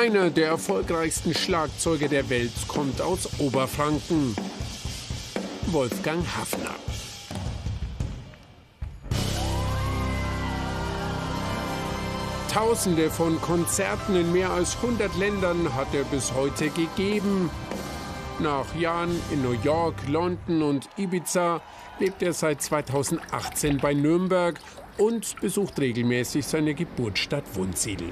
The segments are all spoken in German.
Einer der erfolgreichsten Schlagzeuger der Welt kommt aus Oberfranken. Wolfgang Haffner. Tausende von Konzerten in mehr als 100 Ländern hat er bis heute gegeben. Nach Jahren in New York, London und Ibiza lebt er seit 2018 bei Nürnberg und besucht regelmäßig seine Geburtsstadt Wunsiedel.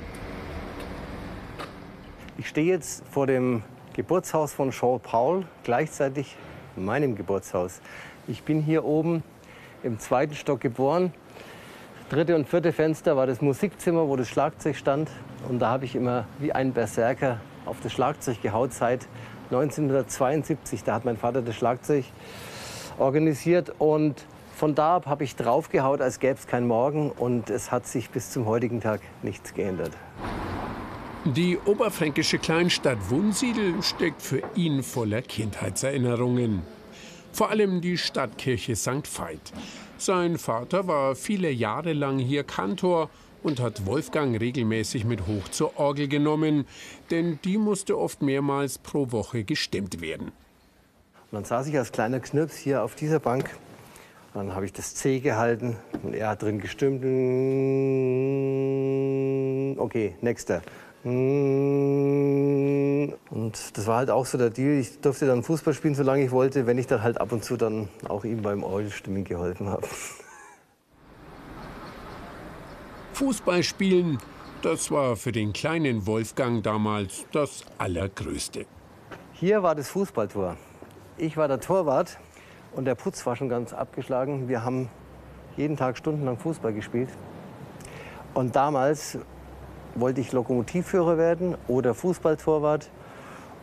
Ich stehe jetzt vor dem Geburtshaus von Jean Paul, gleichzeitig meinem Geburtshaus. Ich bin hier oben im 2. Stock geboren. 3. und 4. Fenster war das Musikzimmer, wo das Schlagzeug stand. Und da habe ich immer wie ein Berserker auf das Schlagzeug gehaut seit 1972. Da hat mein Vater das Schlagzeug organisiert. Und von da ab habe ich draufgehaut, als gäbe es keinen Morgen. Und es hat sich bis zum heutigen Tag nichts geändert. Die oberfränkische Kleinstadt Wunsiedel steckt für ihn voller Kindheitserinnerungen. Vor allem die Stadtkirche St. Veit. Sein Vater war viele Jahre lang hier Kantor und hat Wolfgang regelmäßig mit hoch zur Orgel genommen, denn die musste oft mehrmals pro Woche gestimmt werden. Und dann saß ich als kleiner Knirps hier auf dieser Bank. Dann habe ich das C gehalten und er hat drin gestimmt. Okay, nächster. Und das war halt auch so der Deal. Ich durfte dann Fußball spielen, solange ich wollte, wenn ich dann halt ab und zu dann auch ihm beim Orgelstimmen geholfen habe. Fußball spielen, das war für den kleinen Wolfgang damals das Allergrößte. Hier war das Fußballtor. Ich war der Torwart und der Putz war schon ganz abgeschlagen. Wir haben jeden Tag stundenlang Fußball gespielt. Und damals wollte ich Lokomotivführer werden oder Fußballtorwart.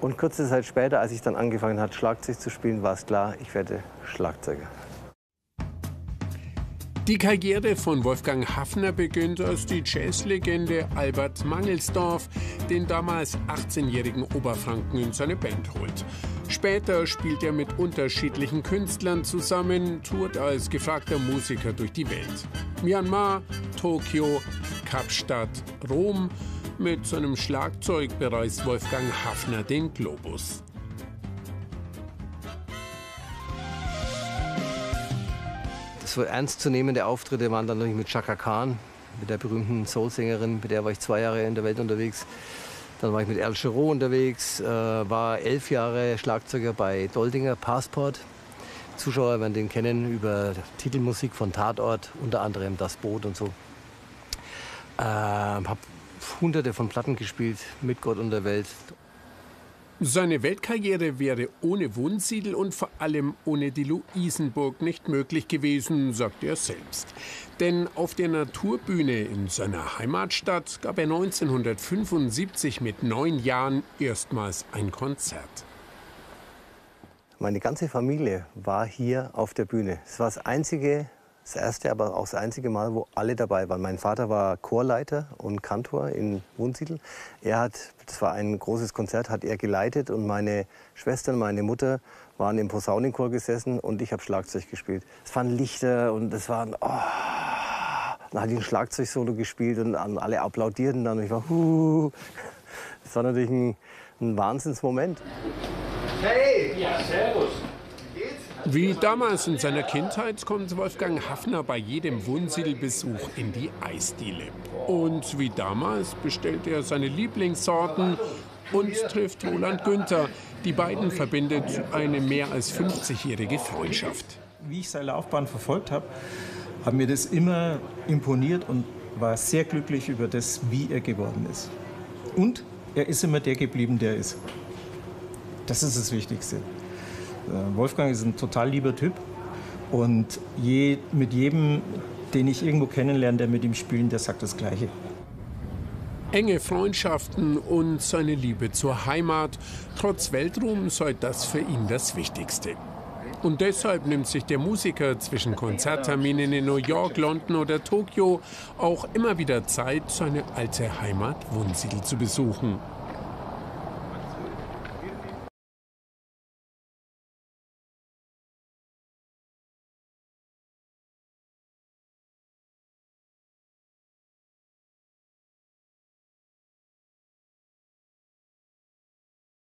Und kurze Zeit später, als ich dann angefangen habe, Schlagzeug zu spielen, war es klar, ich werde Schlagzeuger. Die Karriere von Wolfgang Haffner beginnt, als die Jazzlegende Albert Mangelsdorf den damals 18-jährigen Oberfranken in seine Band holt. Später spielt er mit unterschiedlichen Künstlern zusammen, tourt als gefragter Musiker durch die Welt. Myanmar, Tokio, Kapstadt, Rom. Mit seinem Schlagzeug bereist Wolfgang Haffner den Globus. So ernstzunehmende Auftritte waren dann natürlich mit Chaka Khan, mit der berühmten Soul-Sängerin, mit der war ich 2 Jahre in der Welt unterwegs. Dann war ich mit Al Jarreau unterwegs, war 11 Jahre Schlagzeuger bei Doldinger Passport. Zuschauer werden den kennen über Titelmusik von Tatort, unter anderem Das Boot und so. Habe Hunderte von Platten gespielt mit Gott und der Welt. Seine Weltkarriere wäre ohne Wunsiedel und vor allem ohne die Luisenburg nicht möglich gewesen, sagt er selbst. Denn auf der Naturbühne in seiner Heimatstadt gab er 1975 mit 9 Jahren erstmals ein Konzert. Meine ganze Familie war hier auf der Bühne. Es war das erste, aber auch das einzige Mal, wo alle dabei waren. Mein Vater war Chorleiter und Kantor in Wunsiedel. Das war ein großes Konzert, hat er geleitet und meine Schwester und meine Mutter waren im Posaunenchor gesessen und ich habe Schlagzeug gespielt. Es waren Lichter und es waren, dann hat ich ein Schlagzeugsolo gespielt und alle applaudierten dann und ich war, Das war natürlich ein Wahnsinnsmoment. Hey! Ja, servus. Wie damals in seiner Kindheit kommt Wolfgang Haffner bei jedem Wunsiedel-Besuch in die Eisdiele. Und wie damals bestellt er seine Lieblingssorten und trifft Roland Günther. Die beiden verbindet eine mehr als 50-jährige Freundschaft. Wie ich seine Laufbahn verfolgt habe, hat mir das immer imponiert und war sehr glücklich über das, wie er geworden ist. Und er ist immer der geblieben, der ist. Das ist das Wichtigste. Wolfgang ist ein total lieber Typ und mit jedem, den ich irgendwo kennenlerne, der mit ihm spielt, der sagt das Gleiche. Enge Freundschaften und seine Liebe zur Heimat. Trotz Weltruhm sei das für ihn das Wichtigste. Und deshalb nimmt sich der Musiker zwischen Konzertterminen in New York, London oder Tokio auch immer wieder Zeit, seine alte Heimat Wunsiedel zu besuchen.